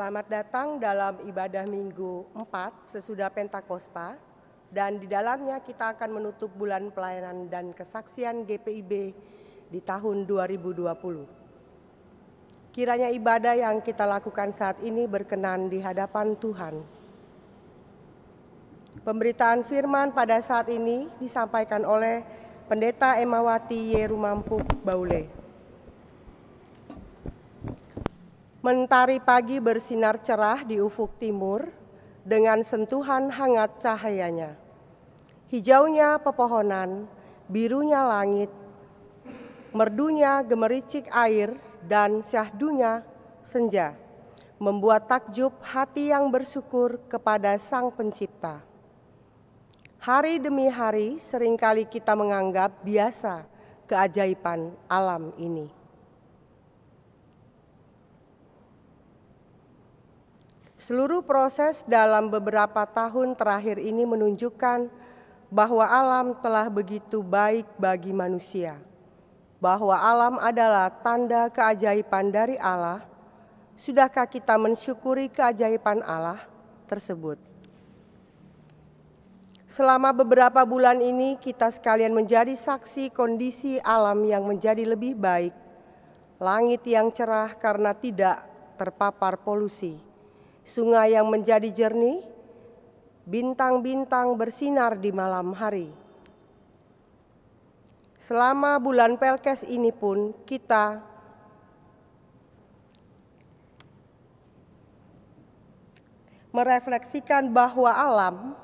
Selamat datang dalam ibadah Minggu 4 sesudah Pentakosta, dan di dalamnya kita akan menutup bulan pelayanan dan kesaksian GPIB di tahun 2020. Kiranya ibadah yang kita lakukan saat ini berkenan di hadapan Tuhan. Pemberitaan firman pada saat ini disampaikan oleh Pendeta Emawati Yerumampuk Baule. Mentari pagi bersinar cerah di ufuk timur dengan sentuhan hangat cahayanya. Hijaunya pepohonan, birunya langit, merdunya gemericik air, dan syahdunya senja membuat takjub hati yang bersyukur kepada Sang Pencipta. Hari demi hari seringkali kita menganggap biasa keajaiban alam ini. Seluruh proses dalam beberapa tahun terakhir ini menunjukkan bahwa alam telah begitu baik bagi manusia, bahwa alam adalah tanda keajaiban dari Allah. Sudahkah kita mensyukuri keajaiban Allah tersebut? Selama beberapa bulan ini kita sekalian menjadi saksi kondisi alam yang menjadi lebih baik, langit yang cerah karena tidak terpapar polusi, sungai yang menjadi jernih, bintang-bintang bersinar di malam hari. Selama bulan Pelkes ini pun kita merefleksikan bahwa alam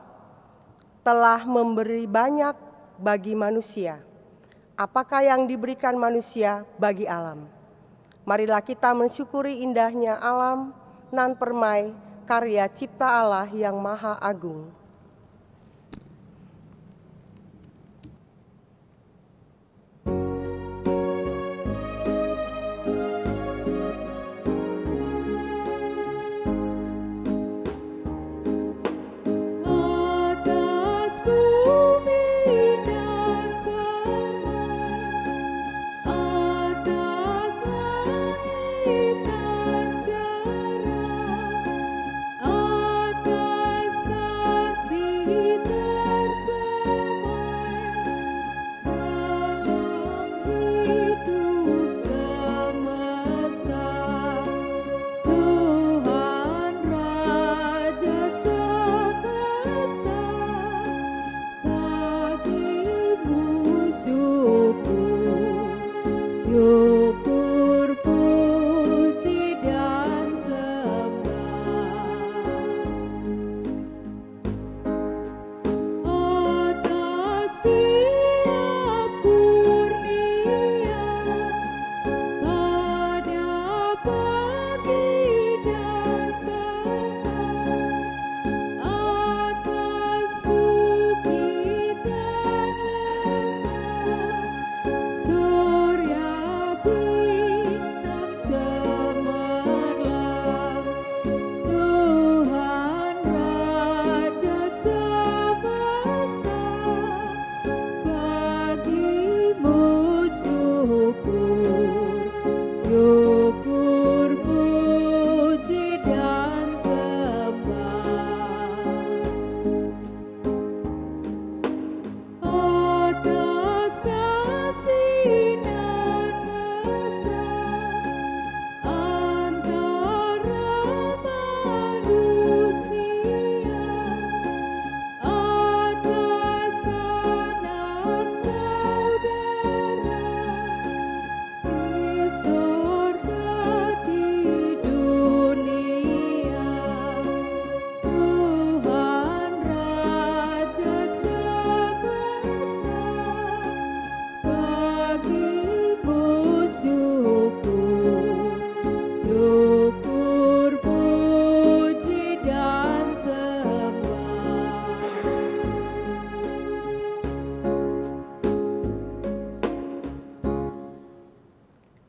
telah memberi banyak bagi manusia. Apakah yang diberikan manusia bagi alam? Marilah kita mensyukuri indahnya alam nan permai karya cipta Allah yang Maha Agung.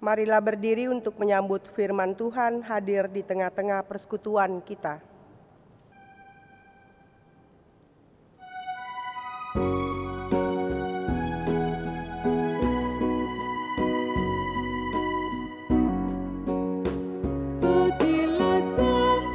Marilah berdiri untuk menyambut firman Tuhan hadir di tengah-tengah persekutuan kita. Pujilah Sang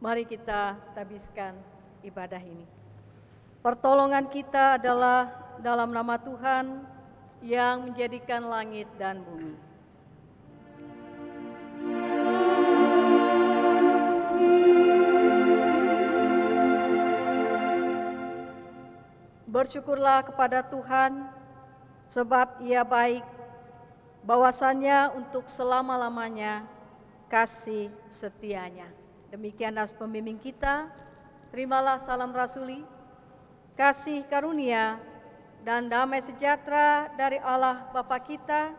Mari kita tabiskan ibadah ini. Pertolongan kita adalah dalam nama Tuhan yang menjadikan langit dan bumi. Bersyukurlah kepada Tuhan, sebab Ia baik, bahwasannya untuk selama-lamanya kasih setianya. Demikianlah pembimbing kita, terimalah salam rasuli, kasih karunia dan damai sejahtera dari Allah Bapa kita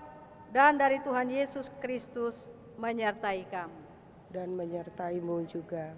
dan dari Tuhan Yesus Kristus menyertai kamu. Dan menyertaimu juga.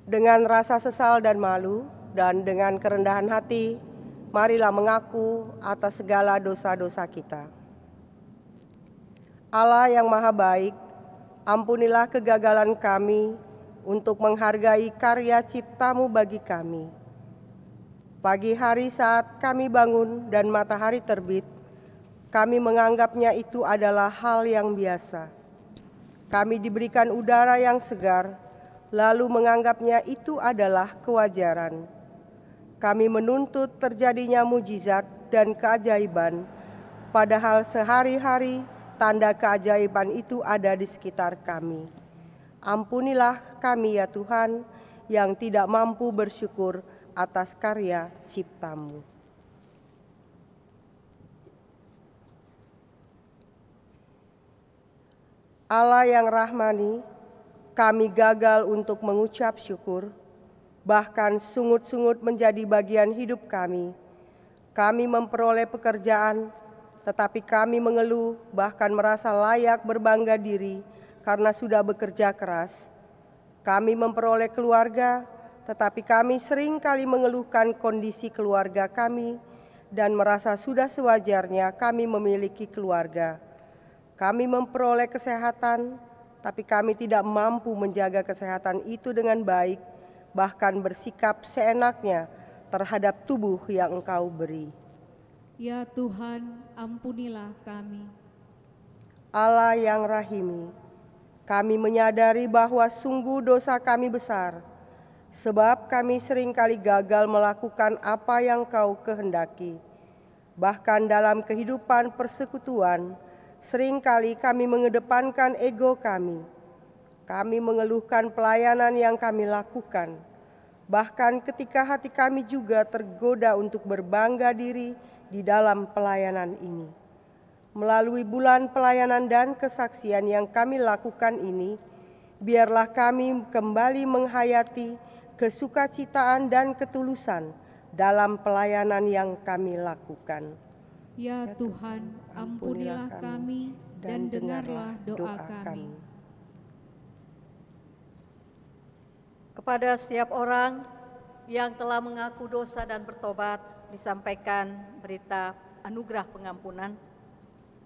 Dengan rasa sesal dan malu, dan dengan kerendahan hati, marilah mengaku atas segala dosa-dosa kita. Allah yang Maha Baik, ampunilah kegagalan kami untuk menghargai karya cipta-Mu bagi kami. Pagi hari saat kami bangun dan matahari terbit, kami menganggapnya itu adalah hal yang biasa. Kami diberikan udara yang segar, lalu menganggapnya itu adalah kewajaran. Kami menuntut terjadinya mujizat dan keajaiban, padahal sehari-hari tanda keajaiban itu ada di sekitar kami. Ampunilah kami ya Tuhan, yang tidak mampu bersyukur atas karya cipta-Mu. Allah yang rahmani, kami gagal untuk mengucap syukur, bahkan sungut-sungut menjadi bagian hidup kami. Kami memperoleh pekerjaan, tetapi kami mengeluh bahkan merasa layak berbangga diri karena sudah bekerja keras. Kami memperoleh keluarga, tetapi kami sering kali mengeluhkan kondisi keluarga kami dan merasa sudah sewajarnya kami memiliki keluarga. Kami memperoleh kesehatan, tapi kami tidak mampu menjaga kesehatan itu dengan baik, bahkan bersikap seenaknya terhadap tubuh yang Engkau beri. Ya Tuhan, ampunilah kami. Allah yang rahimi, Kami menyadari bahwa sungguh dosa kami besar, sebab kami seringkali gagal melakukan apa yang Kau kehendaki. Bahkan dalam kehidupan persekutuan, seringkali kami mengedepankan ego kami. Kami mengeluhkan pelayanan yang kami lakukan. Bahkan ketika hati kami juga tergoda untuk berbangga diri di dalam pelayanan ini. Melalui bulan pelayanan dan kesaksian yang kami lakukan ini, biarlah kami kembali menghayati kesukacitaan dan ketulusan dalam pelayanan yang kami lakukan. Ya Tuhan, ampunilah kami dan dengarlah doa kami. Kepada setiap orang yang telah mengaku dosa dan bertobat, disampaikan berita anugerah pengampunan.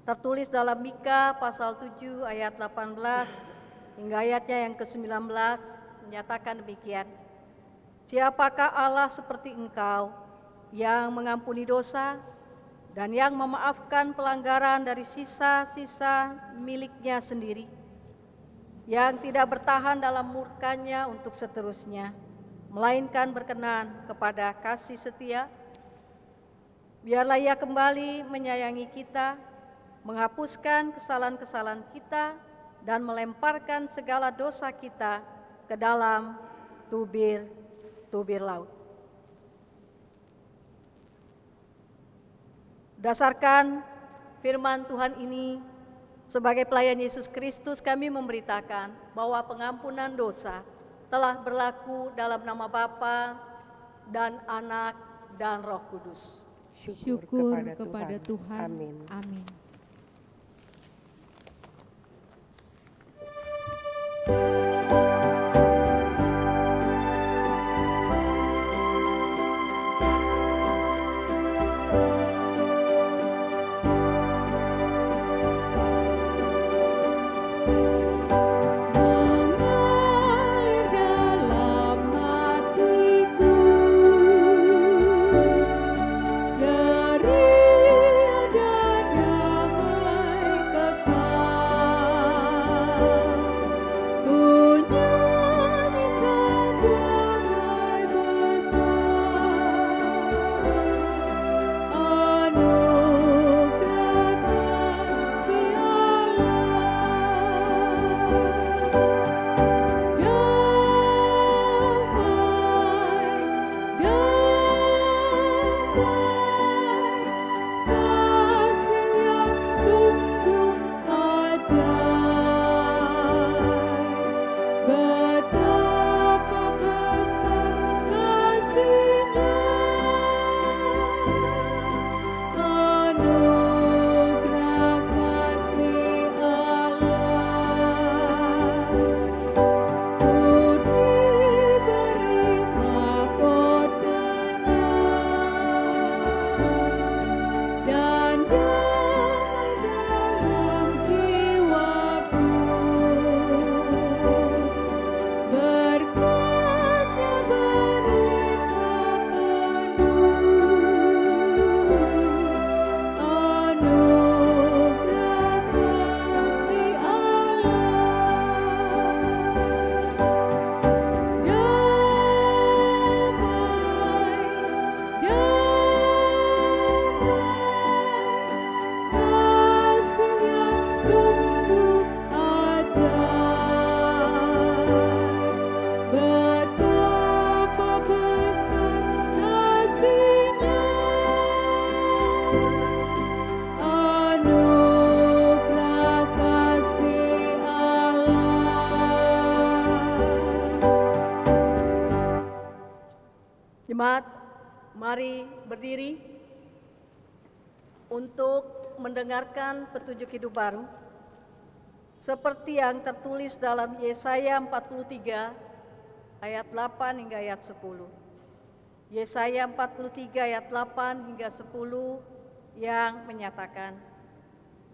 Tertulis dalam Mika pasal 7 ayat 18 hingga ayatnya yang ke-19 menyatakan demikian. Siapakah Allah seperti Engkau yang mengampuni dosa dan yang memaafkan pelanggaran dari sisa-sisa miliknya sendiri, yang tidak bertahan dalam murkanya untuk seterusnya, melainkan berkenan kepada kasih setia. Biarlah Ia kembali menyayangi kita, menghapuskan kesalahan-kesalahan kita, dan melemparkan segala dosa kita ke dalam tubir laut. Berdasarkan firman Tuhan ini, sebagai pelayan Yesus Kristus, kami memberitakan bahwa pengampunan dosa telah berlaku dalam nama Bapa dan Anak dan Roh Kudus. Syukur kepada Tuhan. Amin. Amin. Jemaat, mari berdiri untuk mendengarkan petunjuk hidup baru seperti yang tertulis dalam Yesaya 43 ayat 8 hingga ayat 10. Yesaya 43 ayat 8 hingga 10 yang menyatakan,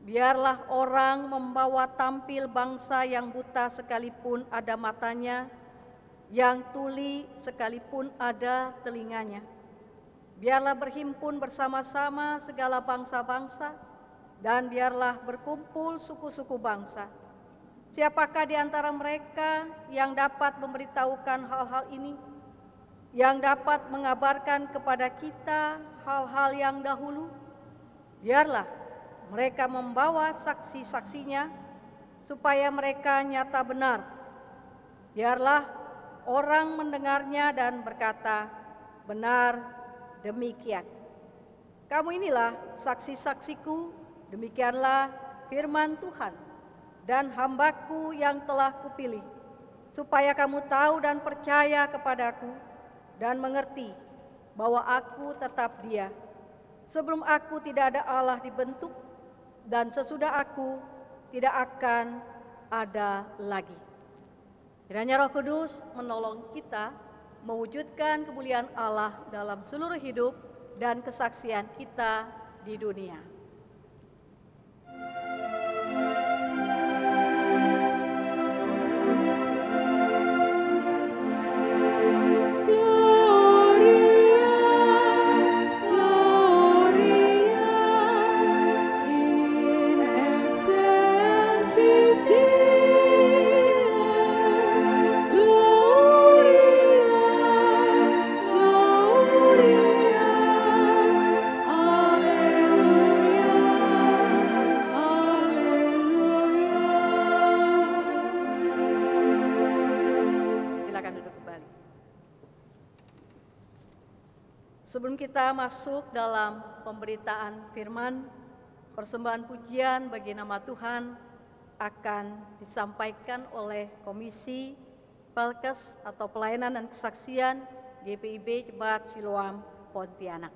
biarlah orang membawa tampil bangsa yang buta sekalipun ada matanya, yang tuli sekalipun ada telinganya. Biarlah berhimpun bersama-sama segala bangsa-bangsa, dan biarlah berkumpul suku-suku bangsa. Siapakah di antara mereka yang dapat memberitahukan hal-hal ini? Yang dapat mengabarkan kepada kita hal-hal yang dahulu? Biarlah mereka membawa saksi-saksinya supaya mereka nyata benar. Biarlah orang mendengarnya dan berkata, benar demikian. Kamu inilah saksi-saksiku, demikianlah firman Tuhan, dan hambaku yang telah kupilih, supaya kamu tahu dan percaya kepadaku, dan mengerti bahwa aku tetap Dia. Sebelum aku tidak ada Allah dibentuk, dan sesudah aku tidak akan ada lagi. Kiranya Roh Kudus menolong kita mewujudkan kemuliaan Allah dalam seluruh hidup dan kesaksian kita di dunia. Sebelum kita masuk dalam pemberitaan firman, persembahan pujian bagi nama Tuhan akan disampaikan oleh Komisi Pelkes atau Pelayanan dan Kesaksian GPIB Jemaat Siloam Pontianak.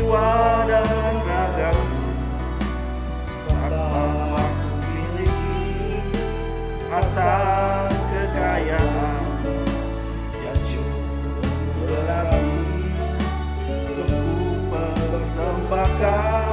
jiwa dan ragaku, sebab aku miliki harta kekayaan yang cukup berlebih untuk ku persembahkan.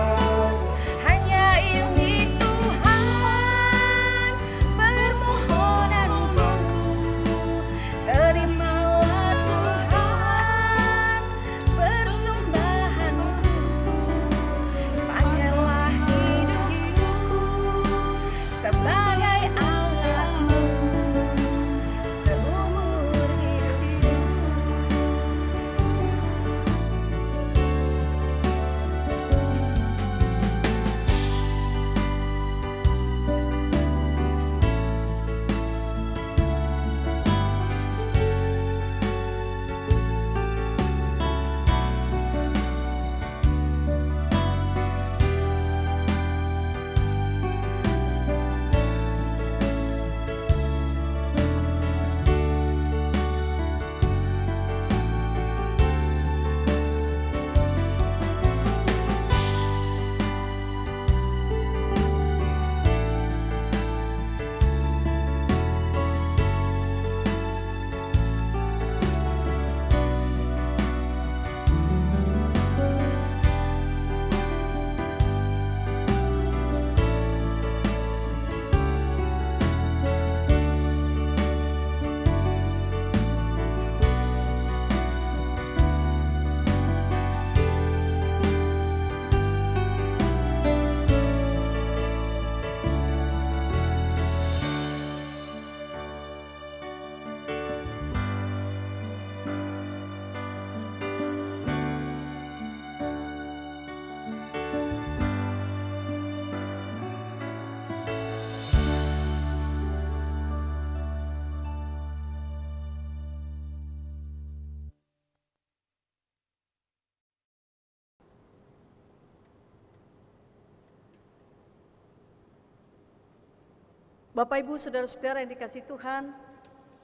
Bapak, Ibu, Saudara-saudara yang dikasihi Tuhan,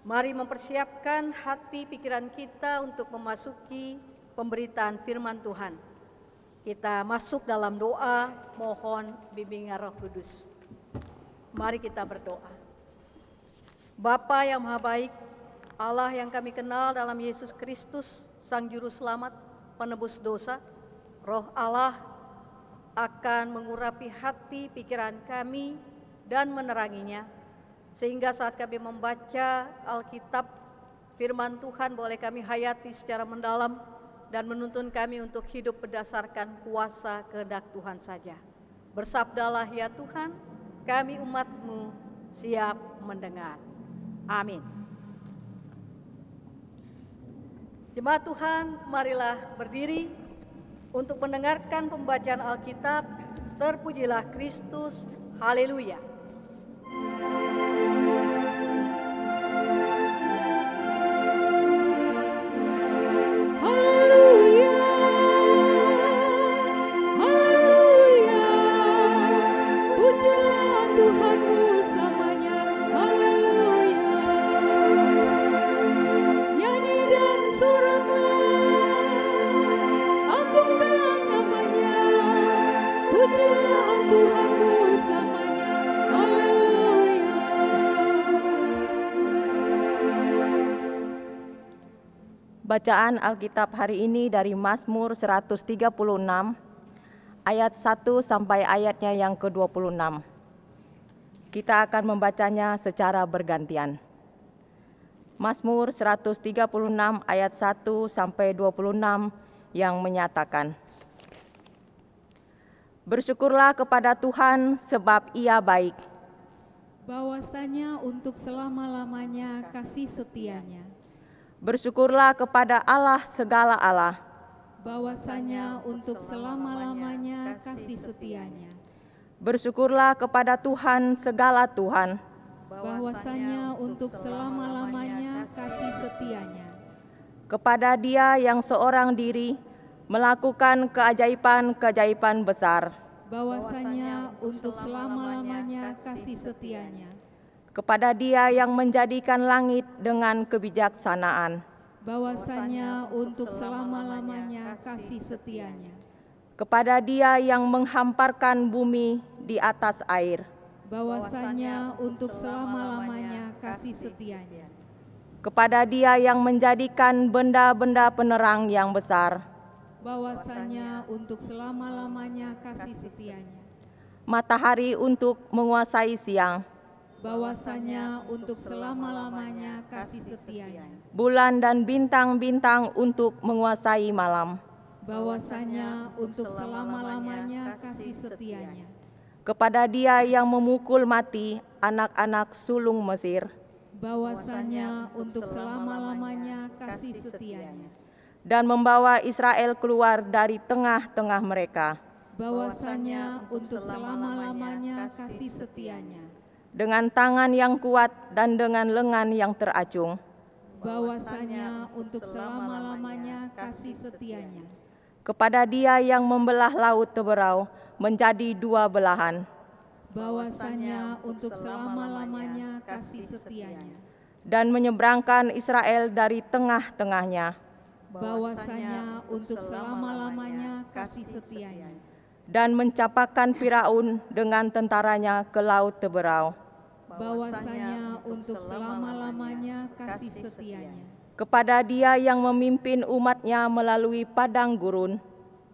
mari mempersiapkan hati pikiran kita untuk memasuki pemberitaan firman Tuhan. Kita masuk dalam doa, mohon bimbingan Roh Kudus. Mari kita berdoa. Bapa yang Maha Baik, Allah yang kami kenal dalam Yesus Kristus, Sang Juru Selamat, penebus dosa, Roh Allah akan mengurapi hati pikiran kami dan meneranginya, sehingga saat kami membaca Alkitab, firman Tuhan boleh kami hayati secara mendalam dan menuntun kami untuk hidup berdasarkan kuasa kehendak Tuhan saja. Bersabdalah ya Tuhan, kami umat-Mu siap mendengar. Amin. Jemaat Tuhan, marilah berdiri untuk mendengarkan pembacaan Alkitab. Terpujilah Kristus, haleluya. Bacaan Alkitab hari ini dari Mazmur 136 ayat 1 sampai ayatnya yang ke-26. Kita akan membacanya secara bergantian. Mazmur 136 ayat 1 sampai 26 yang menyatakan, Bersyukurlah kepada Tuhan sebab Ia baik. Bahwasanya untuk selama-lamanya kasih setianya. Bersyukurlah kepada Allah segala Allah. Bahwasanya untuk selama-lamanya kasih setianya. Bersyukurlah kepada Tuhan segala Tuhan. Bahwasanya untuk selama-lamanya kasih setianya. Kepada Dia yang seorang diri melakukan keajaiban-keajaiban besar. Bahwasanya untuk selama-lamanya kasih setianya. Kepada Dia yang menjadikan langit dengan kebijaksanaan. Bahwasanya untuk selama-lamanya kasih setianya. kepada Dia yang menghamparkan bumi di atas air, bahwasanya untuk selama-lamanya kasih setianya, kepada Dia yang menjadikan benda-benda penerang yang besar, bahwasanya untuk selama-lamanya kasih setianya, matahari untuk menguasai siang, bahwasanya untuk selama-lamanya kasih setianya, bulan dan bintang-bintang untuk menguasai malam, bahwasanya untuk selama-lamanya kasih setianya, kepada Dia yang memukul mati anak-anak sulung Mesir, bahwasanya untuk selama-lamanya kasih setianya, dan membawa Israel keluar dari tengah-tengah mereka, bahwasanya untuk selama-lamanya kasih setianya, dengan tangan yang kuat dan dengan lengan yang teracung, bahwasanya untuk selama-lamanya kasih setianya, kepada Dia yang membelah laut Teberau menjadi dua belahan, bahwasanya untuk selama-lamanya kasih setianya, dan menyeberangkan Israel dari tengah-tengahnya, bahwasanya untuk selama-lamanya kasih setianya, dan mencapakan Firaun dengan tentaranya ke laut Teberau, bahwasanya untuk selama-lamanya kasih setianya, kepada Dia yang memimpin umat-Nya melalui padang gurun,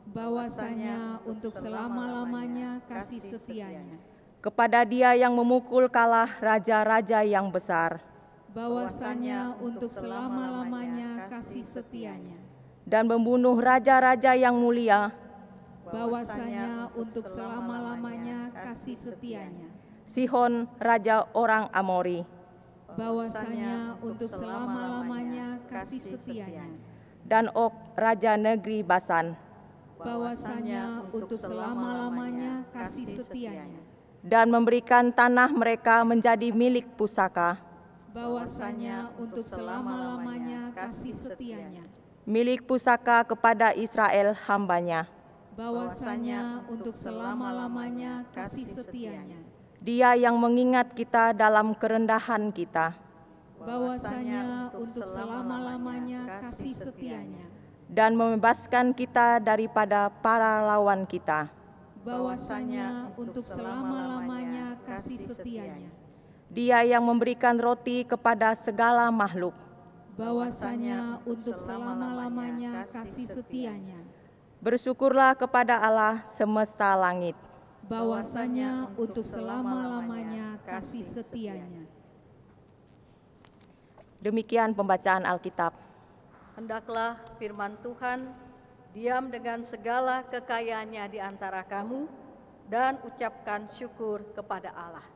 bahwasanya untuk selama-lamanya kasih setianya, kepada Dia yang memukul kalah raja-raja yang besar, bahwasanya untuk selama-lamanya kasih setianya, dan membunuh raja-raja yang mulia, bahwasanya untuk selama-lamanya kasih setianya, Sihon raja orang Amori, bahwasanya untuk selama-lamanya kasih setianya, dan Og raja negeri Basan, bahwasanya untuk selama-lamanya kasih setianya, dan memberikan tanah mereka menjadi milik pusaka, bahwasanya untuk selama-lamanya kasih setianya, milik pusaka kepada Israel hamba-Nya. bahwasanya untuk selama-lamanya kasih setianya, Dia yang mengingat kita dalam kerendahan kita, bahwasanya untuk selama-lamanya kasih setianya, dan membebaskan kita daripada para lawan kita. bahwasanya untuk selama-lamanya kasih setianya, Dia yang memberikan roti kepada segala makhluk, bahwasanya untuk selama-lamanya kasih setianya, bersyukurlah kepada Allah semesta langit. bahwasanya untuk selama-lamanya kasih setianya. Demikian pembacaan Alkitab. Hendaklah firman Tuhan diam dengan segala kekayaannya di antara kamu dan ucapkan syukur kepada Allah.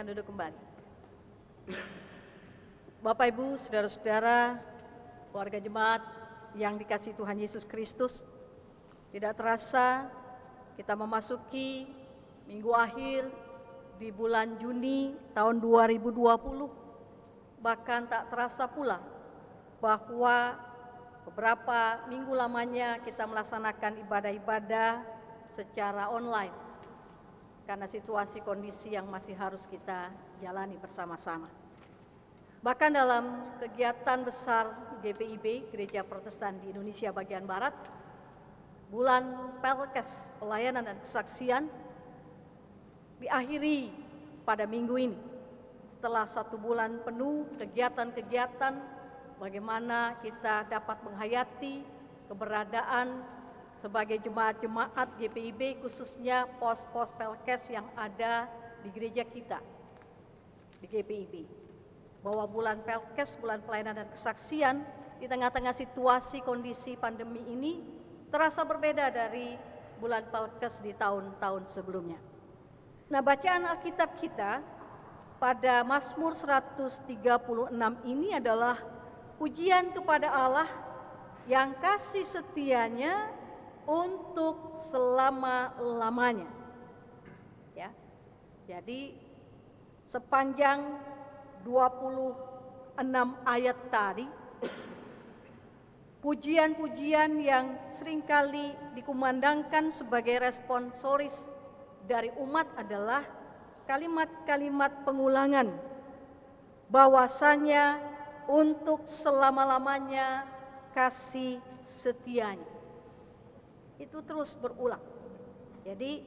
Duduk kembali. Bapak, Ibu, saudara-saudara, warga jemaat yang dikasihi Tuhan Yesus Kristus, tidak terasa kita memasuki minggu akhir di bulan Juni tahun 2020. Bahkan tak terasa pula bahwa beberapa minggu lamanya kita melaksanakan ibadah-ibadah secara online karena situasi kondisi yang masih harus kita jalani bersama-sama. Bahkan dalam kegiatan besar GPIB, Gereja Protestan di Indonesia bagian Barat, bulan Pelkes, pelayanan dan kesaksian, diakhiri pada minggu ini. Setelah 1 bulan penuh kegiatan-kegiatan, bagaimana kita dapat menghayati keberadaan sebagai jemaat-jemaat GPIB, khususnya pos-pos Pelkes yang ada di gereja kita, di GPIB. Bahwa bulan Pelkes, bulan pelayanan dan kesaksian, di tengah-tengah situasi kondisi pandemi ini, terasa berbeda dari bulan Pelkes di tahun-tahun sebelumnya. Nah, bacaan Alkitab kita pada Mazmur 136 ini adalah pujian kepada Allah yang kasih setianya untuk selama-lamanya. Ya. Jadi sepanjang 26 ayat tadi, pujian-pujian yang seringkali dikumandangkan sebagai responsoris dari umat adalah kalimat-kalimat pengulangan bahwasanya untuk selama-lamanya kasih setianya. Itu terus berulang. Jadi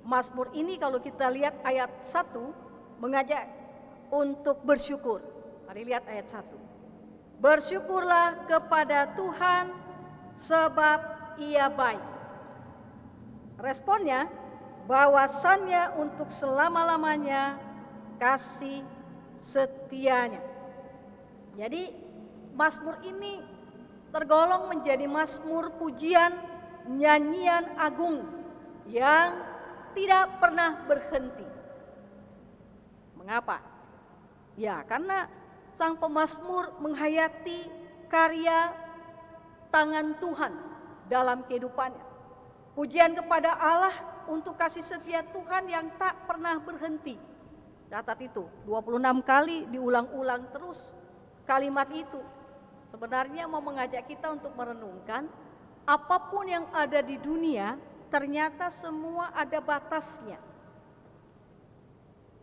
Mazmur ini kalau kita lihat ayat 1 mengajak untuk bersyukur. Mari lihat ayat 1. Bersyukurlah kepada Tuhan sebab Ia baik. Responnya, bahwasannya untuk selama-lamanya kasih setianya. Jadi Mazmur ini tergolong menjadi Mazmur pujian, nyanyian agung yang tidak pernah berhenti. Mengapa? Ya, karena sang pemazmur menghayati karya tangan Tuhan dalam kehidupannya. Pujian kepada Allah untuk kasih setia Tuhan yang tak pernah berhenti. Catat itu, 26 kali diulang-ulang terus kalimat itu. Sebenarnya mau mengajak kita untuk merenungkan apapun yang ada di dunia ternyata semua ada batasnya.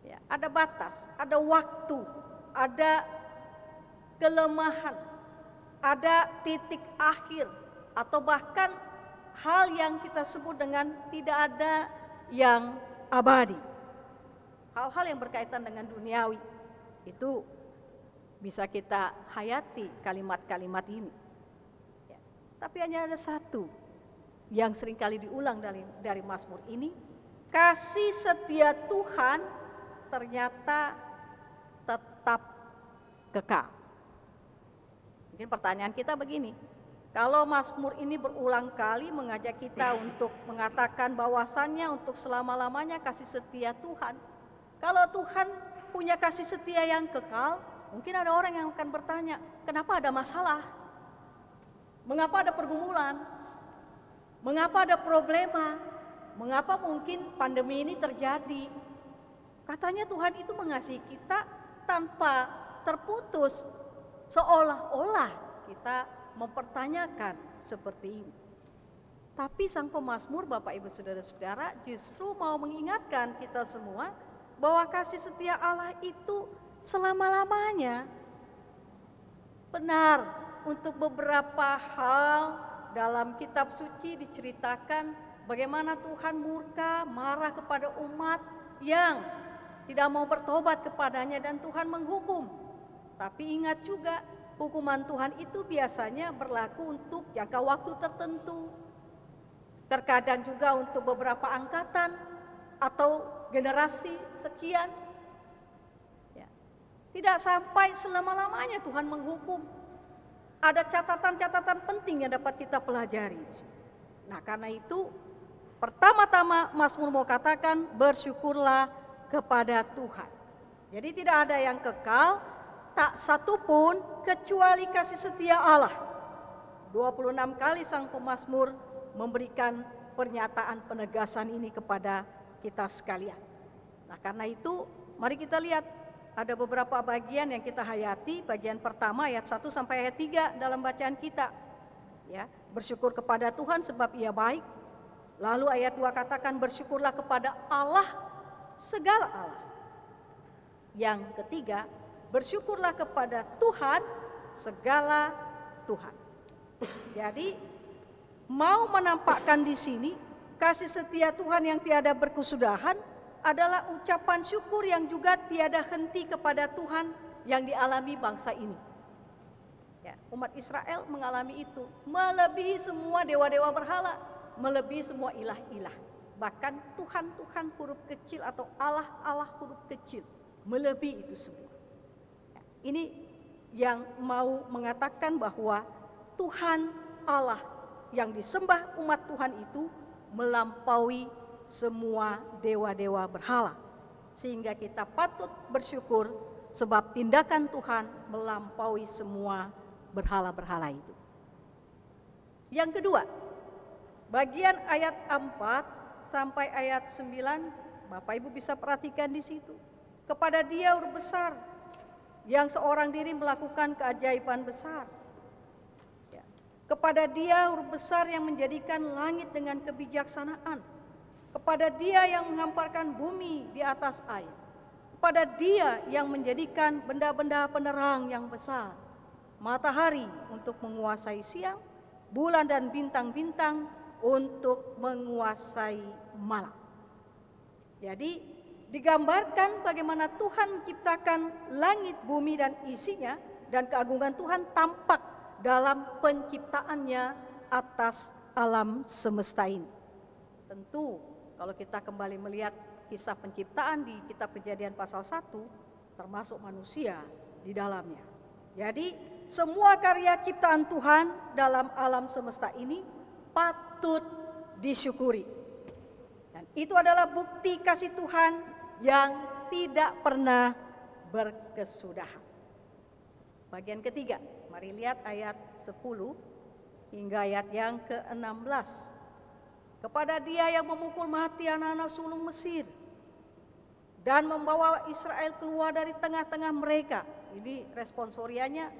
Ya, ada batas, ada waktu, ada kelemahan, ada titik akhir, atau bahkan hal yang kita sebut dengan tidak ada yang abadi. Hal-hal yang berkaitan dengan duniawi itu bisa kita hayati kalimat-kalimat ini. Ya, tapi hanya ada satu yang seringkali diulang dari Mazmur ini, kasih setia Tuhan ternyata tetap kekal. Mungkin pertanyaan kita begini, kalau Mazmur ini berulang kali mengajak kita untuk mengatakan bahwasannya untuk selama-lamanya kasih setia Tuhan. Kalau Tuhan punya kasih setia yang kekal, mungkin ada orang yang akan bertanya, kenapa ada masalah? Mengapa ada pergumulan? Mengapa ada problema? Mengapa mungkin pandemi ini terjadi? Katanya Tuhan itu mengasihi kita tanpa terputus, seolah-olah kita mempertanyakan seperti ini. Tapi sang pemazmur, Bapak Ibu Saudara-saudara, justru mau mengingatkan kita semua bahwa kasih setia Allah itu selama-lamanya. Benar, untuk beberapa hal dalam kitab suci diceritakan bagaimana Tuhan murka, marah kepada umat yang tidak mau bertobat kepadanya dan Tuhan menghukum. Tapi ingat juga, hukuman Tuhan itu biasanya berlaku untuk jangka waktu tertentu. Terkadang juga untuk beberapa angkatan atau generasi sekian. Ya. Tidak sampai selama-lamanya Tuhan menghukum. Ada catatan-catatan penting yang dapat kita pelajari. Nah, karena itu pertama-tama Mazmur mau katakan bersyukurlah kepada Tuhan. Jadi tidak ada yang kekal, tak satu pun kecuali kasih setia Allah. 26 kali sang pemazmur memberikan pernyataan penegasan ini kepada kita sekalian. Nah, karena itu mari kita lihat ada beberapa bagian yang kita hayati. Bagian pertama ayat 1 sampai ayat 3 dalam bacaan kita. Ya, bersyukur kepada Tuhan sebab Ia baik. Lalu ayat 2 katakan bersyukurlah kepada Allah, segala Allah. Yang ketiga, bersyukurlah kepada Tuhan, segala Tuhan. Jadi mau menampakkan di sini kasih setia Tuhan yang tiada berkesudahan adalah ucapan syukur yang juga tiada henti kepada Tuhan yang dialami bangsa ini. Ya, umat Israel mengalami itu, melebihi semua dewa-dewa berhala, melebihi semua ilah-ilah. Bahkan Tuhan-Tuhan huruf kecil atau Allah-Allah huruf kecil, melebihi itu semua. Ya, ini yang mau mengatakan bahwa Tuhan Allah yang disembah umat Tuhan itu melampaui semua dewa-dewa berhala. sehingga kita patut bersyukur sebab tindakan Tuhan melampaui semua berhala-berhala itu. Yang kedua, bagian ayat 4 sampai ayat 9, Bapak Ibu bisa perhatikan di situ. Kepada Dia huruf besar yang seorang diri melakukan keajaiban besar. Ya. Kepada Dia huruf besar yang menjadikan langit dengan kebijaksanaan. Kepada Dia yang menghamparkan bumi di atas air. Kepada Dia yang menjadikan benda-benda penerang yang besar. Matahari untuk menguasai siang, bulan dan bintang-bintang untuk menguasai malam. Jadi digambarkan bagaimana Tuhan menciptakan langit, bumi dan isinya, dan keagungan Tuhan tampak dalam penciptaannya atas alam semesta ini. Tentu kalau kita kembali melihat kisah penciptaan di kitab Kejadian pasal 1, termasuk manusia di dalamnya. Jadi semua karya ciptaan Tuhan dalam alam semesta ini patut disyukuri. Dan itu adalah bukti kasih Tuhan yang tidak pernah berkesudahan. Bagian ketiga, mari lihat ayat 10 hingga ayat yang ke-16. Kepada Dia yang memukul mati anak-anak sulung Mesir dan membawa Israel keluar dari tengah-tengah mereka. Ini responsorianya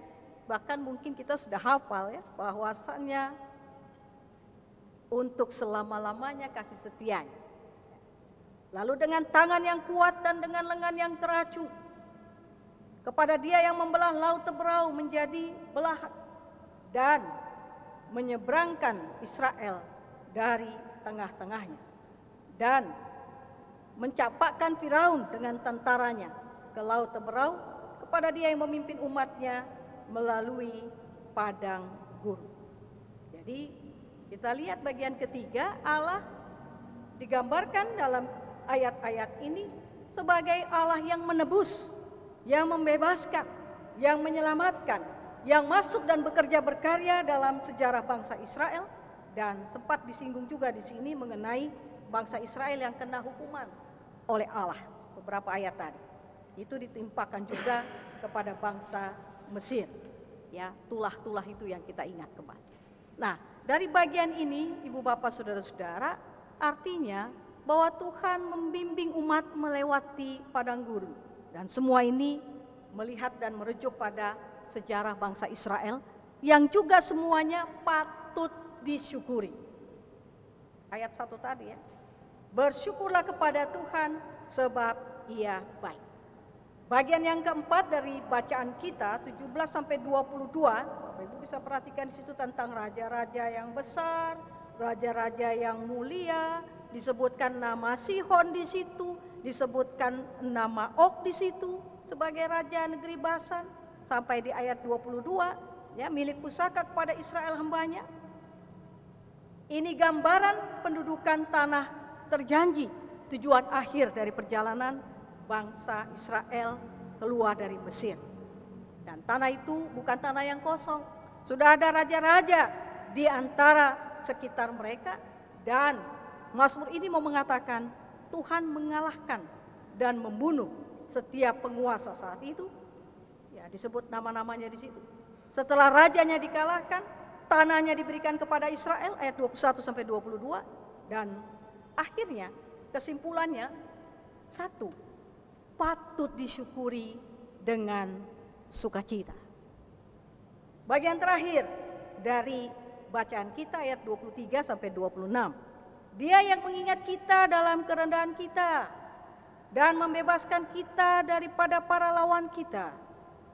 bahkan mungkin kita sudah hafal ya, bahwasannya untuk selama-lamanya kasih setianya. Lalu dengan tangan yang kuat dan dengan lengan yang teracung. Kepada Dia yang membelah laut Teberau menjadi belahan dan menyeberangkan Israel dari tengah-tengahnya dan mencapakkan Firaun dengan tentaranya ke laut Teberau. Kepada Dia yang memimpin umatnya melalui padang gurun. Jadi kita lihat bagian ketiga, Allah digambarkan dalam ayat-ayat ini sebagai Allah yang menebus, yang membebaskan, yang menyelamatkan, yang masuk dan bekerja berkarya dalam sejarah bangsa Israel. Dan sempat disinggung juga di sini mengenai bangsa Israel yang kena hukuman oleh Allah beberapa ayat tadi. Itu ditimpakan juga kepada bangsa Mesir. Ya, tulah-tulah itu yang kita ingat kembali. Nah, dari bagian ini Ibu Bapak Saudara-saudara, artinya bahwa Tuhan membimbing umat melewati padang gurun. Dan semua ini melihat dan merujuk pada sejarah bangsa Israel yang juga semuanya patut disyukuri. Ayat 1 tadi ya. Bersyukurlah kepada Tuhan sebab Ia baik. Bagian yang keempat dari bacaan kita 17 sampai 22, Bapak Ibu bisa perhatikan di situ tentang raja-raja yang besar, raja-raja yang mulia, disebutkan nama Sihon di situ, disebutkan nama Og di situ sebagai raja negeri Basan, sampai di ayat 22 ya, milik pusaka kepada Israel hambanya. Ini gambaran pendudukan tanah terjanji, tujuan akhir dari perjalanan bangsa Israel keluar dari Mesir. Dan tanah itu bukan tanah yang kosong. Sudah ada raja-raja di antara sekitar mereka, dan Mazmur ini mau mengatakan Tuhan mengalahkan dan membunuh setiap penguasa saat itu. Ya, disebut nama-namanya di situ. Setelah rajanya dikalahkan, tanahnya diberikan kepada Israel, ayat 21 sampai 22, dan akhirnya kesimpulannya satu, patut disyukuri dengan sukacita. Bagian terakhir dari bacaan kita ayat 23 sampai 26. Dia yang mengingat kita dalam kerendahan kita dan membebaskan kita daripada para lawan kita.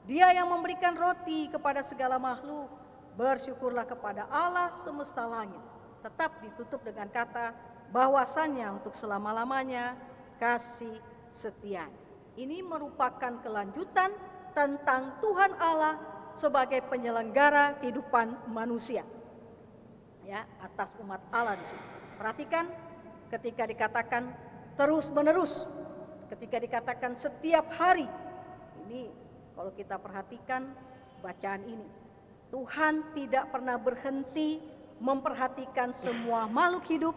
Dia yang memberikan roti kepada segala makhluk. Bersyukurlah kepada Allah semesta langit. Tetap ditutup dengan kata bahwasannya untuk selama-lamanya kasih setia. Ini merupakan kelanjutan tentang Tuhan Allah sebagai penyelenggara kehidupan manusia. Ya, atas umat Allah di sini. Perhatikan ketika dikatakan terus menerus, ketika dikatakan setiap hari. Ini kalau kita perhatikan bacaan ini, Tuhan tidak pernah berhenti memperhatikan semua makhluk hidup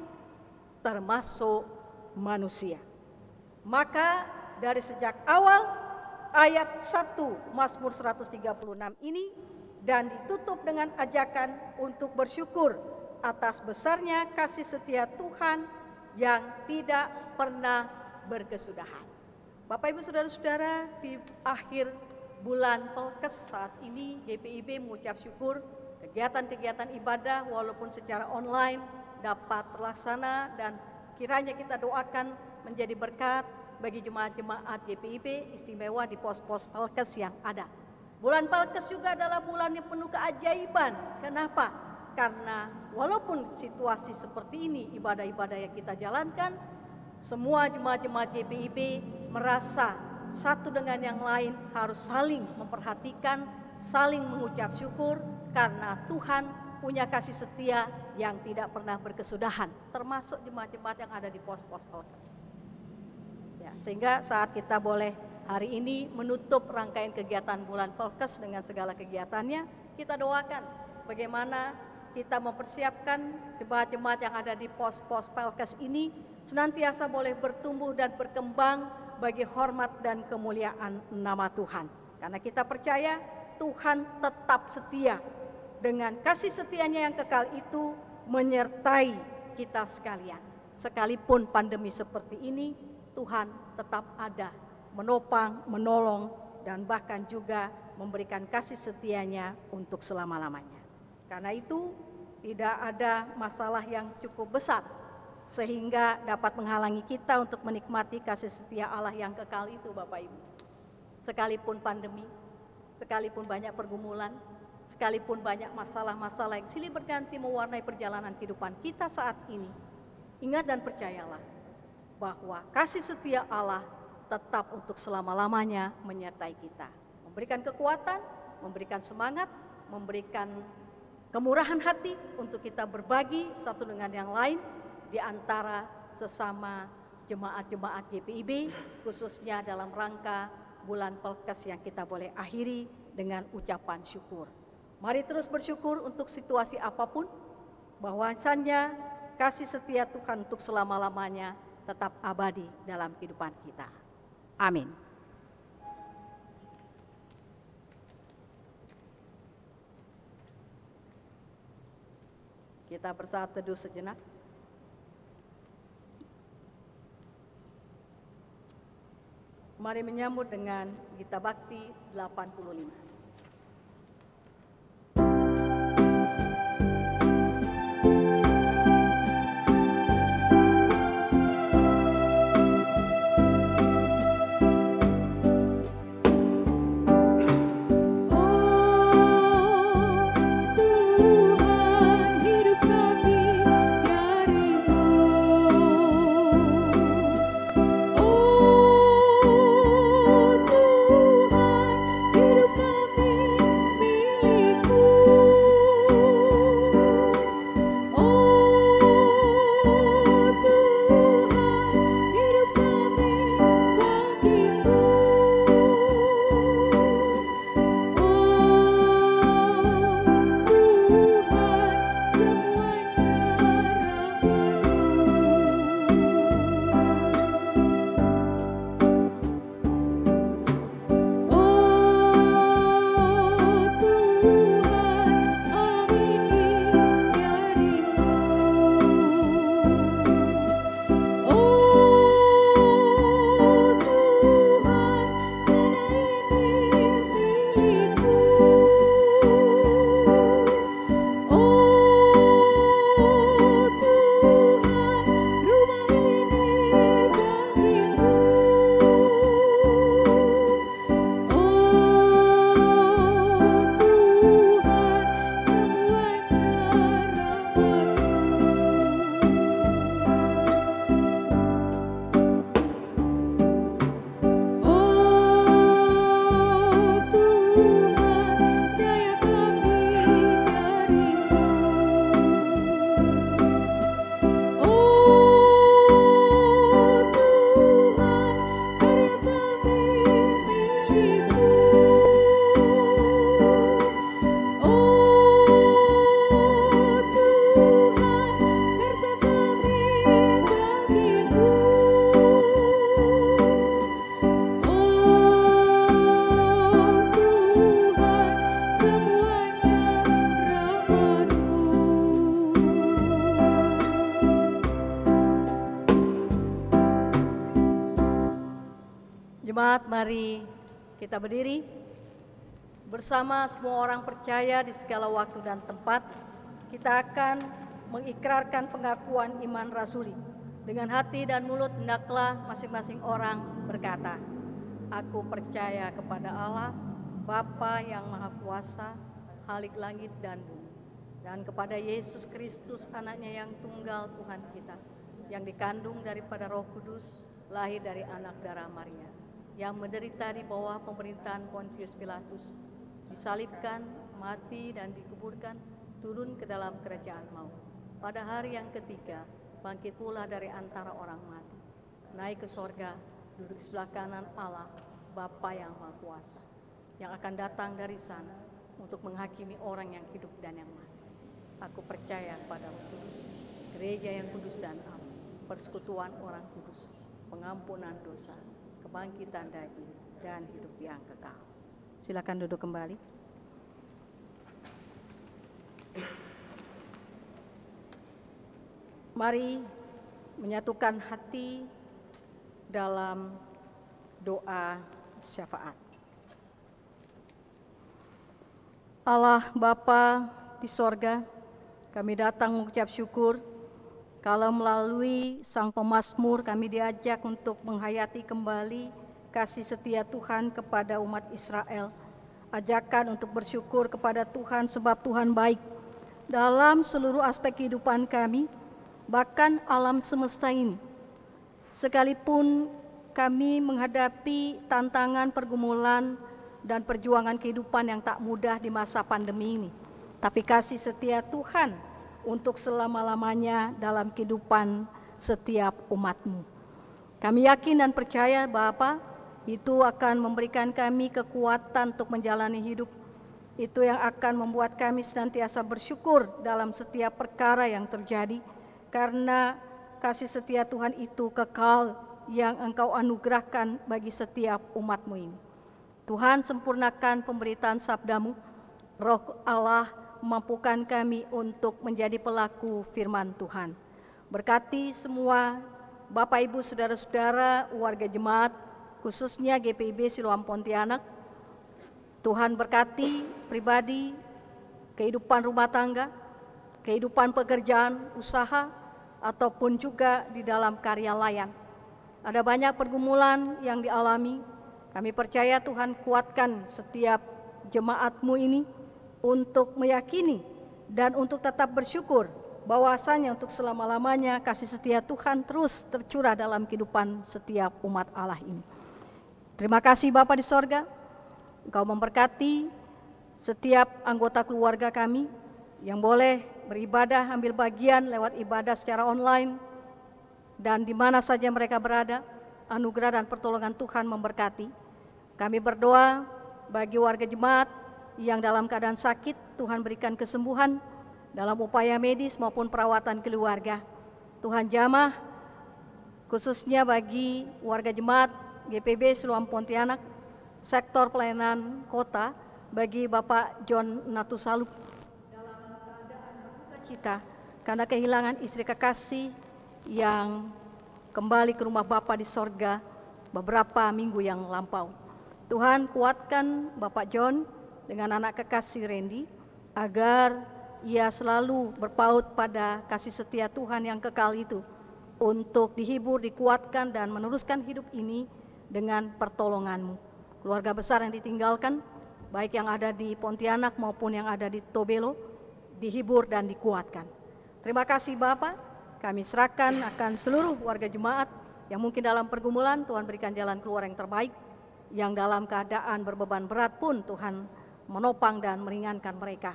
termasuk manusia. Maka dari sejak awal ayat 1 Mazmur 136 ini dan ditutup dengan ajakan untuk bersyukur atas besarnya kasih setia Tuhan yang tidak pernah berkesudahan. Bapak Ibu Saudara-saudara, di akhir bulan Pelkes saat ini GPIB mengucap syukur kegiatan-kegiatan ibadah walaupun secara online dapat terlaksana dan kiranya kita doakan menjadi berkat bagi jemaat-jemaat GPIB istimewa di pos-pos Pelkes yang ada. Bulan Pelkes juga adalah bulan yang penuh keajaiban. Kenapa? Karena walaupun situasi seperti ini, ibadah-ibadah yang kita jalankan, semua jemaat-jemaat GPIB merasa satu dengan yang lain harus saling memperhatikan, saling mengucap syukur karena Tuhan punya kasih setia yang tidak pernah berkesudahan, termasuk jemaat-jemaat yang ada di pos-pos Pelkes. Ya, sehingga saat kita boleh hari ini menutup rangkaian kegiatan bulan Pelkes dengan segala kegiatannya, kita doakan bagaimana kita mempersiapkan jemaat-jemaat yang ada di pos-pos Pelkes ini senantiasa boleh bertumbuh dan berkembang bagi hormat dan kemuliaan nama Tuhan. Karena kita percaya Tuhan tetap setia. Dengan kasih setianya yang kekal itu menyertai kita sekalian. Sekalipun pandemi seperti ini, Tuhan tetap ada, menopang, menolong, dan bahkan juga memberikan kasih setianya untuk selama-lamanya. Karena itu tidak ada masalah yang cukup besar sehingga dapat menghalangi kita untuk menikmati kasih setia Allah yang kekal itu, Bapak Ibu. Sekalipun pandemi, sekalipun banyak pergumulan, sekalipun banyak masalah-masalah yang silih berganti mewarnai perjalanan kehidupan kita saat ini, ingat dan percayalah bahwa kasih setia Allah tetap untuk selama-lamanya menyertai kita. Memberikan kekuatan, memberikan semangat, memberikan kemurahan hati untuk kita berbagi satu dengan yang lain di antara sesama jemaat-jemaat GPIB, khususnya dalam rangka bulan Pelkes yang kita boleh akhiri dengan ucapan syukur. Mari terus bersyukur untuk situasi apapun, bahwasannya kasih setia Tuhan untuk selama-lamanya tetap abadi dalam kehidupan kita. Amin. Kita bersaat teduh sejenak. Mari menyambut dengan Gita Bakti 85. Hidup kami Mari kita berdiri bersama semua orang percaya di segala waktu dan tempat. Kita akan mengikrarkan pengakuan iman rasuli. Dengan hati dan mulut hendaklah masing-masing orang berkata, aku percaya kepada Allah, Bapa yang Maha Kuasa, Khalik langit dan bumi, dan kepada Yesus Kristus, anaknya yang tunggal Tuhan kita, yang dikandung daripada Roh Kudus, lahir dari anak darah Maria, yang menderita di bawah pemerintahan Pontius Pilatus, disalibkan, mati dan dikuburkan, turun ke dalam kerajaan maut. Pada hari yang ketiga, bangkit pula dari antara orang mati, naik ke sorga, duduk di sebelah kanan Allah, Bapa yang Maha Kuasa, yang akan datang dari sana untuk menghakimi orang yang hidup dan yang mati. Aku percaya pada Roh Kudus, gereja yang kudus dan am, persekutuan orang kudus, pengampunan dosa, kebangkitan daging, dan hidup yang kekal. Silakan duduk kembali. Mari menyatukan hati dalam doa syafaat. Allah Bapa di sorga, kami datang mengucap syukur kalau melalui Sang Pemazmur kami diajak untuk menghayati kembali kasih setia Tuhan kepada umat Israel. Ajakan untuk bersyukur kepada Tuhan sebab Tuhan baik dalam seluruh aspek kehidupan kami, bahkan alam semesta ini. Sekalipun kami menghadapi tantangan, pergumulan, dan perjuangan kehidupan yang tak mudah di masa pandemi ini, tapi kasih setia Tuhan untuk selama-lamanya dalam kehidupan setiap umat-Mu. Kami yakin dan percaya Bapa, itu akan memberikan kami kekuatan untuk menjalani hidup. Itu yang akan membuat kami senantiasa bersyukur dalam setiap perkara yang terjadi, karena kasih setia Tuhan itu kekal yang Engkau anugerahkan bagi setiap umat-Mu ini. Tuhan, sempurnakan pemberitaan sabda-Mu. Roh Allah memampukan kami untuk menjadi pelaku firman Tuhan. Berkati semua Bapak Ibu Saudara-saudara warga jemaat, khususnya GPIB Siloam Pontianak. Tuhan berkati pribadi, kehidupan rumah tangga, kehidupan pekerjaan, usaha, ataupun juga di dalam karya layan. Ada banyak pergumulan yang dialami. Kami percaya Tuhan kuatkan setiap jemaat-Mu ini untuk meyakini dan untuk tetap bersyukur bahwasanya untuk selama-lamanya kasih setia Tuhan terus tercurah dalam kehidupan setiap umat Allah ini. Terima kasih Bapa di sorga, Engkau memberkati setiap anggota keluarga kami yang boleh beribadah, ambil bagian lewat ibadah secara online, dan di mana saja mereka berada, anugerah dan pertolongan Tuhan memberkati. Kami berdoa bagi warga jemaat yang dalam keadaan sakit, Tuhan berikan kesembuhan dalam upaya medis maupun perawatan keluarga. Tuhan jamah khususnya bagi warga jemaat GPB Siloam Pontianak, sektor pelayanan kota, bagi Bapak John Natusalup dalam keadaan berduka cita karena kehilangan istri kekasih yang kembali ke rumah Bapa di sorga beberapa minggu yang lampau. Tuhan kuatkan Bapak John dengan anak kekasih Randy agar ia selalu berpaut pada kasih setia Tuhan yang kekal itu untuk dihibur, dikuatkan, dan meneruskan hidup ini dengan pertolongan-Mu. Keluarga besar yang ditinggalkan, baik yang ada di Pontianak maupun yang ada di Tobelo, dihibur dan dikuatkan. Terima kasih Bapak, kami serahkan akan seluruh warga jemaat yang mungkin dalam pergumulan, Tuhan berikan jalan keluar yang terbaik, yang dalam keadaan berbeban berat pun Tuhan menopang dan meringankan mereka.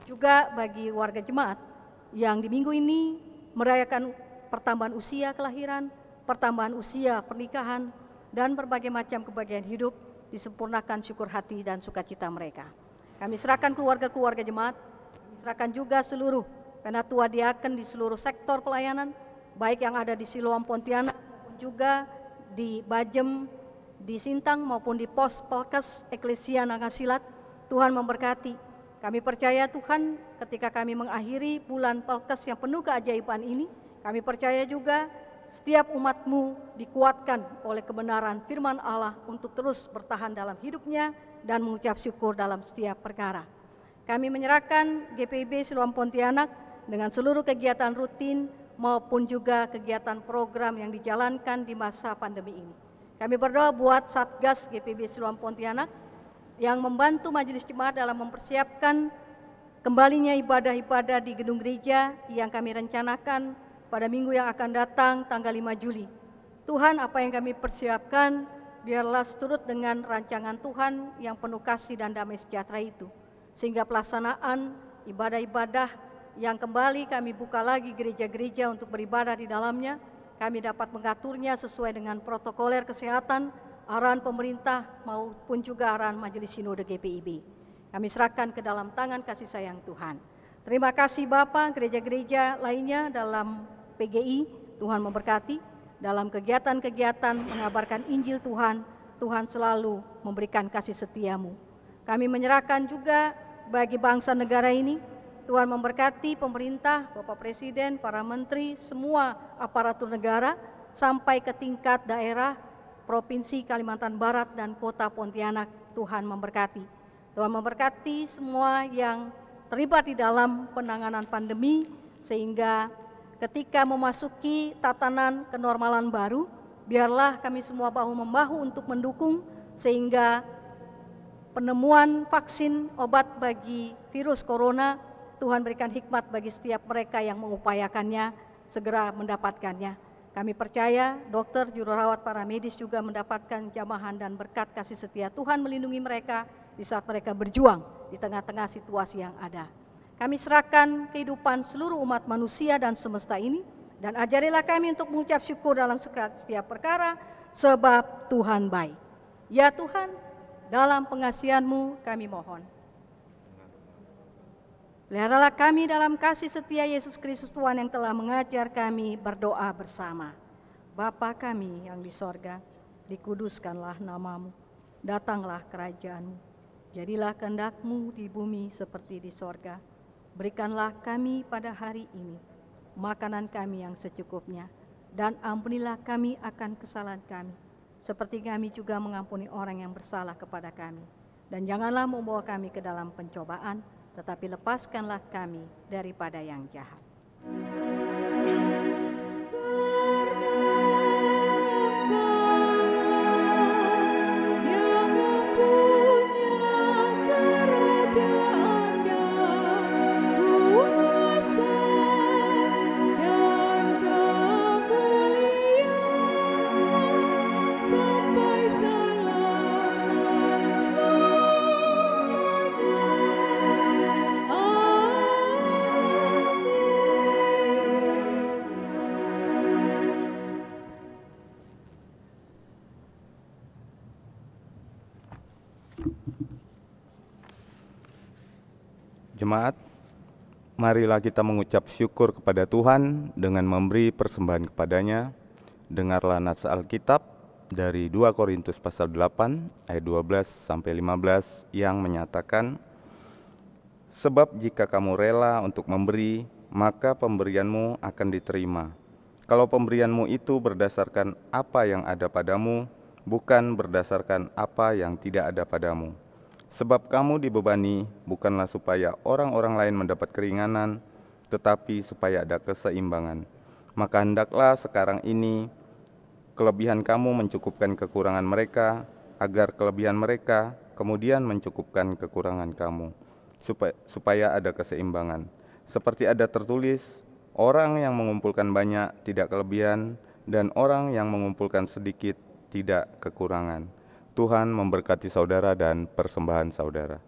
Juga bagi warga jemaat yang di minggu ini merayakan pertambahan usia kelahiran, pertambahan usia pernikahan, dan berbagai macam kebahagiaan hidup, disempurnakan syukur hati dan sukacita mereka. Kami serahkan keluarga-keluarga jemaat, kami serahkan juga seluruh penatua diaken di seluruh sektor pelayanan, baik yang ada di Siloam Pontianak maupun juga di Bajem, di Sintang maupun di Pos Pelkes Eklesia Nangasilat. Tuhan memberkati. Kami percaya Tuhan ketika kami mengakhiri bulan Pelkes yang penuh keajaiban ini, kami percaya juga setiap umat-Mu dikuatkan oleh kebenaran firman Allah untuk terus bertahan dalam hidupnya dan mengucap syukur dalam setiap perkara. Kami menyerahkan GPIB Siloam Pontianak dengan seluruh kegiatan rutin maupun juga kegiatan program yang dijalankan di masa pandemi ini. Kami berdoa buat Satgas GPIB Siloam Pontianak yang membantu Majelis Jemaat dalam mempersiapkan kembalinya ibadah-ibadah di gedung gereja yang kami rencanakan pada minggu yang akan datang tanggal 5 Juli. Tuhan, apa yang kami persiapkan biarlah seturut dengan rancangan Tuhan yang penuh kasih dan damai sejahtera itu. Sehingga pelaksanaan ibadah-ibadah yang kembali kami buka lagi gereja-gereja untuk beribadah di dalamnya, kami dapat mengaturnya sesuai dengan protokoler kesehatan, arahan pemerintah maupun juga arahan Majelis Sinode GPIB. Kami serahkan ke dalam tangan kasih sayang Tuhan. Terima kasih Bapak, gereja-gereja lainnya dalam PGI, Tuhan memberkati. Dalam kegiatan-kegiatan mengabarkan Injil Tuhan, Tuhan selalu memberikan kasih setia-Mu. Kami menyerahkan juga bagi bangsa negara ini, Tuhan memberkati pemerintah, Bapak Presiden, para menteri, semua aparatur negara, sampai ke tingkat daerah, Provinsi Kalimantan Barat dan Kota Pontianak. Tuhan memberkati. Tuhan memberkati semua yang terlibat di dalam penanganan pandemi, sehingga ketika memasuki tatanan kenormalan baru, biarlah kami semua bahu-membahu untuk mendukung, sehingga penemuan vaksin obat bagi virus corona, Tuhan berikan hikmat bagi setiap mereka yang mengupayakannya, segera mendapatkannya. Kami percaya dokter, jururawat, para medis juga mendapatkan jamahan dan berkat kasih setia Tuhan melindungi mereka di saat mereka berjuang di tengah-tengah situasi yang ada. Kami serahkan kehidupan seluruh umat manusia dan semesta ini, dan ajarilah kami untuk mengucap syukur dalam setiap perkara, sebab Tuhan baik. Ya Tuhan, dalam pengasihan-Mu kami mohon. Peliharalah kami dalam kasih setia Yesus Kristus Tuhan yang telah mengajar kami berdoa bersama. Bapa kami yang di sorga, dikuduskanlah nama-Mu, datanglah kerajaan-Mu, jadilah kehendak-Mu di bumi seperti di sorga. Berikanlah kami pada hari ini makanan kami yang secukupnya, dan ampunilah kami akan kesalahan kami, seperti kami juga mengampuni orang yang bersalah kepada kami. Dan janganlah membawa kami ke dalam pencobaan, tetapi lepaskanlah kami daripada yang jahat. Jemaat, marilah kita mengucap syukur kepada Tuhan dengan memberi persembahan kepadanya. Dengarlah nats Alkitab dari 2 Korintus pasal 8 ayat 12 sampai 15 yang menyatakan, sebab jika kamu rela untuk memberi, maka pemberianmu akan diterima. Kalau pemberianmu itu berdasarkan apa yang ada padamu, bukan berdasarkan apa yang tidak ada padamu. Sebab kamu dibebani bukanlah supaya orang-orang lain mendapat keringanan, tetapi supaya ada keseimbangan. Maka hendaklah sekarang ini kelebihan kamu mencukupkan kekurangan mereka, agar kelebihan mereka kemudian mencukupkan kekurangan kamu, supaya ada keseimbangan. Seperti ada tertulis, orang yang mengumpulkan banyak tidak kelebihan, dan orang yang mengumpulkan sedikit tidak kekurangan. Tuhan memberkati saudara dan persembahan saudara.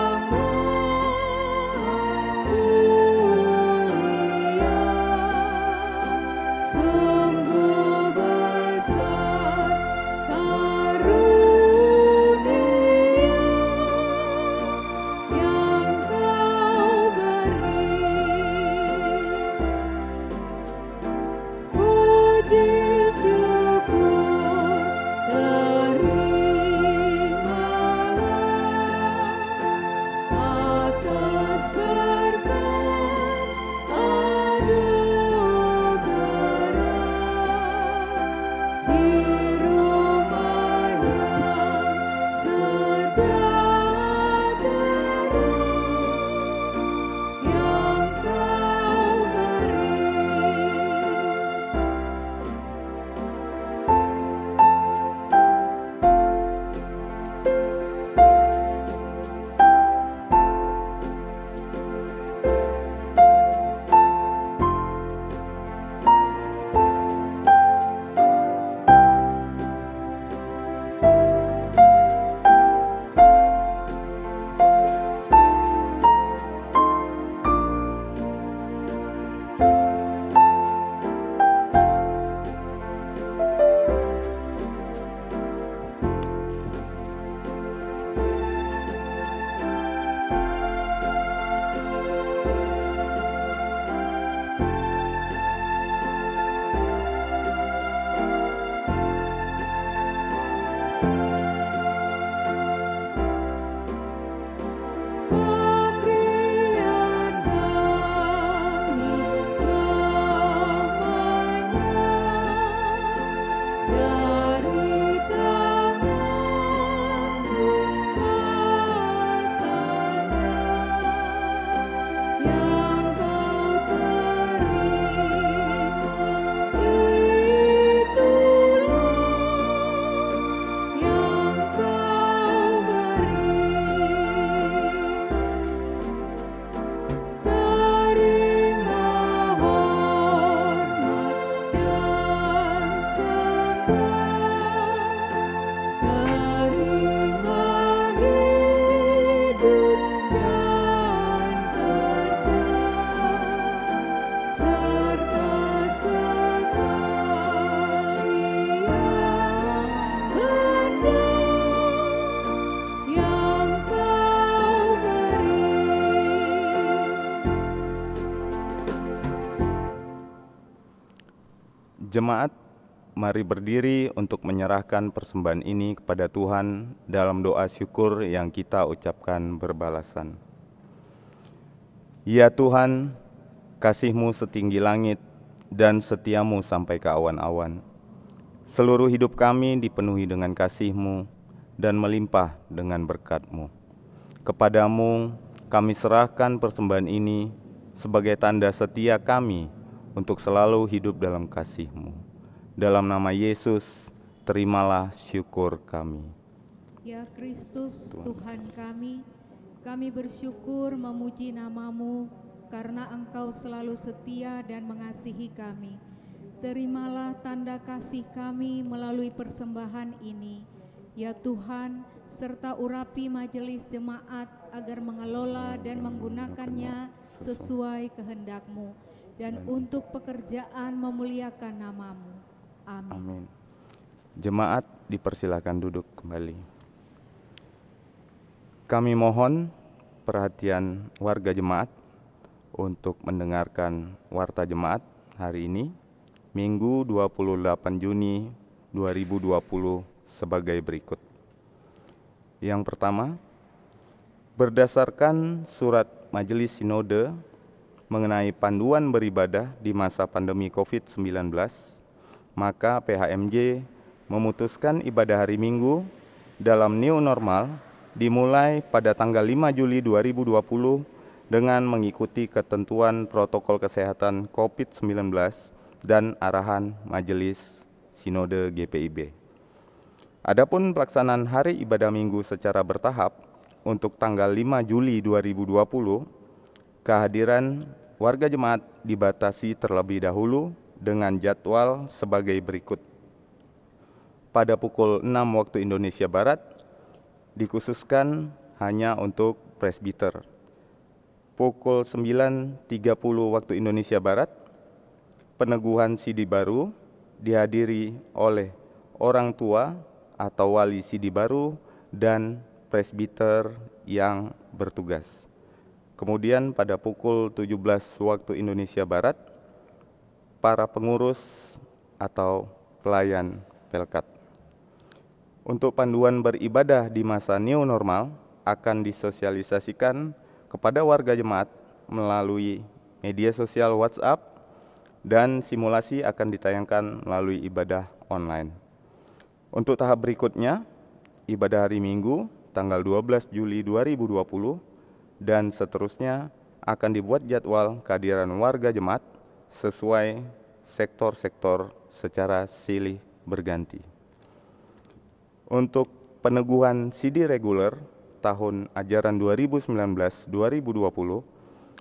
Kau Jemaat, mari berdiri untuk menyerahkan persembahan ini kepada Tuhan dalam doa syukur yang kita ucapkan berbalasan. Ya Tuhan, kasih-Mu setinggi langit dan setia-Mu sampai ke awan-awan. Seluruh hidup kami dipenuhi dengan kasih-Mu dan melimpah dengan berkat-Mu. Kepadamu kami serahkan persembahan ini sebagai tanda setia kami untuk selalu hidup dalam kasih-Mu. Dalam nama Yesus, terimalah syukur kami. Ya Kristus, Tuhan kami bersyukur memuji nama-Mu karena Engkau selalu setia dan mengasihi kami. Terimalah tanda kasih kami melalui persembahan ini. Ya Tuhan, serta urapi majelis jemaat agar mengelola dan menggunakannya sesuai kehendak-Mu dan untuk pekerjaan memuliakan nama-Mu. Amin. Amin. Jemaat dipersilakan duduk kembali. Kami mohon perhatian warga jemaat untuk mendengarkan warta jemaat hari ini, Minggu 28 Juni 2020 sebagai berikut. Yang pertama, berdasarkan surat Majelis Sinode mengenai panduan beribadah di masa pandemi COVID-19, maka PHMJ memutuskan ibadah hari Minggu dalam new normal dimulai pada tanggal 5 Juli 2020 dengan mengikuti ketentuan protokol kesehatan COVID-19 dan arahan Majelis Sinode GPIB. Adapun pelaksanaan hari ibadah Minggu secara bertahap untuk tanggal 5 Juli 2020, kehadiran warga jemaat dibatasi terlebih dahulu dengan jadwal sebagai berikut. Pada pukul 6 waktu Indonesia Barat, dikhususkan hanya untuk presbiter. Pukul 9.30 waktu Indonesia Barat, peneguhan sidi baru dihadiri oleh orang tua atau wali sidi baru dan presbiter yang bertugas. Kemudian pada pukul 17 waktu Indonesia Barat, para pengurus atau pelayan Pelkat. Untuk panduan beribadah di masa new normal akan disosialisasikan kepada warga jemaat melalui media sosial WhatsApp dan simulasi akan ditayangkan melalui ibadah online. Untuk tahap berikutnya, ibadah hari Minggu tanggal 12 Juli 2020 dan seterusnya akan dibuat jadwal kehadiran warga jemaat sesuai sektor-sektor secara silih berganti. Untuk peneguhan sidi reguler tahun ajaran 2019-2020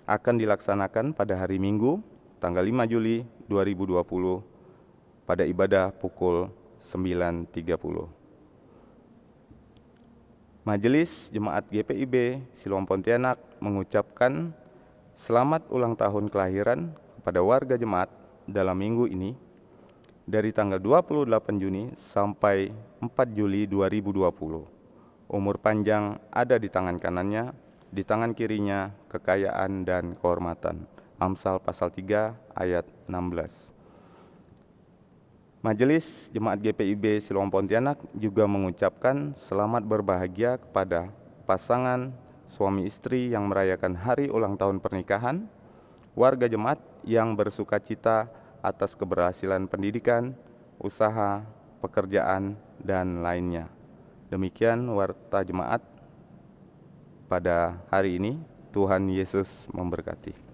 akan dilaksanakan pada hari Minggu tanggal 5 Juli 2020 pada ibadah pukul 9.30. Majelis Jemaat GPIB Siloam Pontianak mengucapkan selamat ulang tahun kelahiran kepada warga jemaat dalam minggu ini dari tanggal 28 Juni sampai 4 Juli 2020. Umur panjang ada di tangan kanannya, di tangan kirinya kekayaan dan kehormatan. Amsal pasal 3 ayat 16. Majelis Jemaat GPIB Siloam Pontianak juga mengucapkan selamat berbahagia kepada pasangan suami istri yang merayakan hari ulang tahun pernikahan, warga jemaat yang bersukacita atas keberhasilan pendidikan, usaha, pekerjaan, dan lainnya. Demikian warta jemaat pada hari ini. Tuhan Yesus memberkati.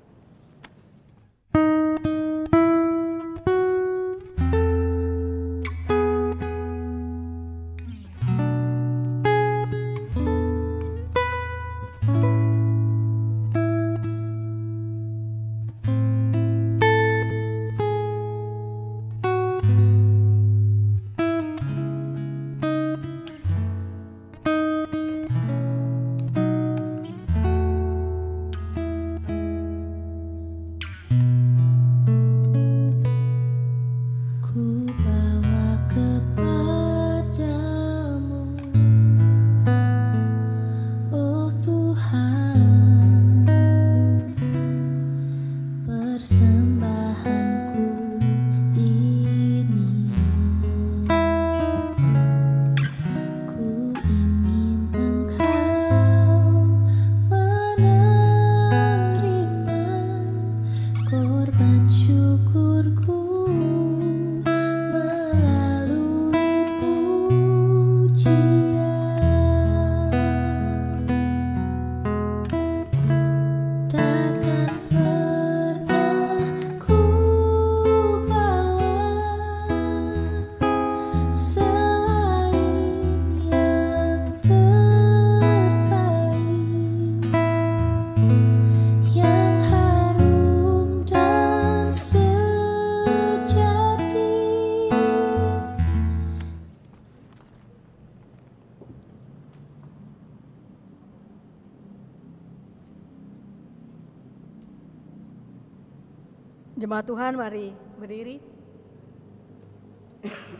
Jemaat Tuhan, mari berdiri.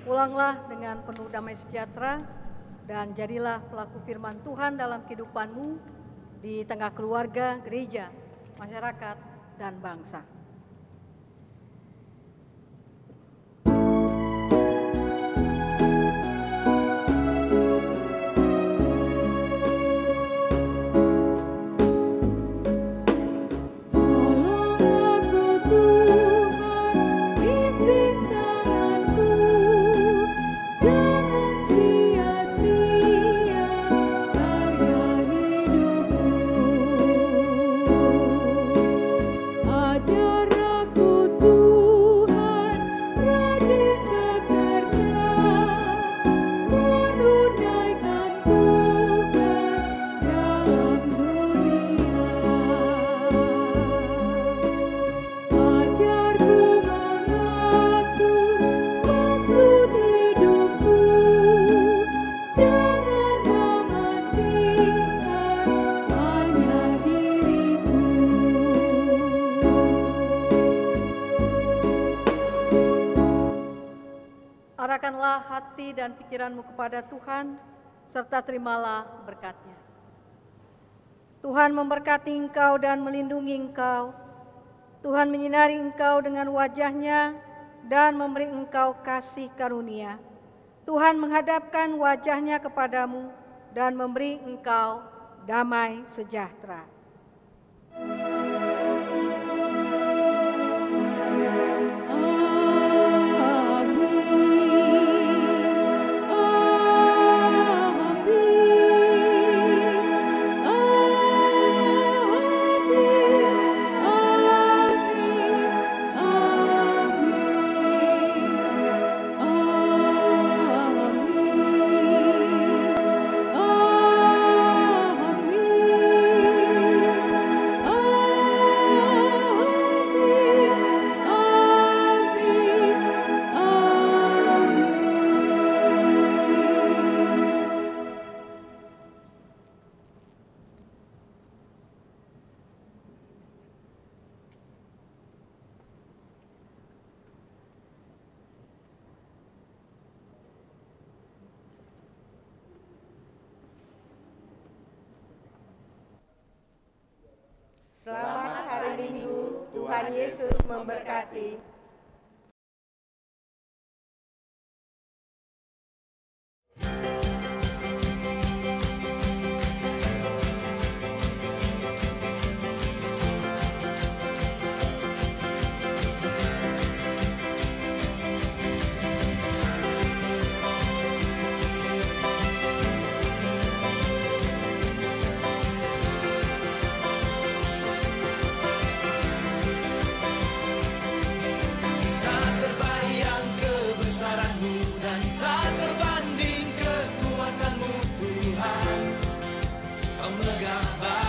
Pulanglah dengan penuh damai sejahtera dan jadilah pelaku firman Tuhan dalam kehidupanmu di tengah keluarga, gereja, masyarakat, dan bangsa. Arahkanlah hati dan pikiranmu kepada Tuhan, serta terimalah berkat-Nya. Tuhan memberkati engkau dan melindungi engkau. Tuhan menyinari engkau dengan wajah-Nya dan memberi engkau kasih karunia. Tuhan menghadapkan wajah-Nya kepadamu dan memberi engkau damai sejahtera. Selamat hari Minggu, Tuhan Yesus memberkati. Megah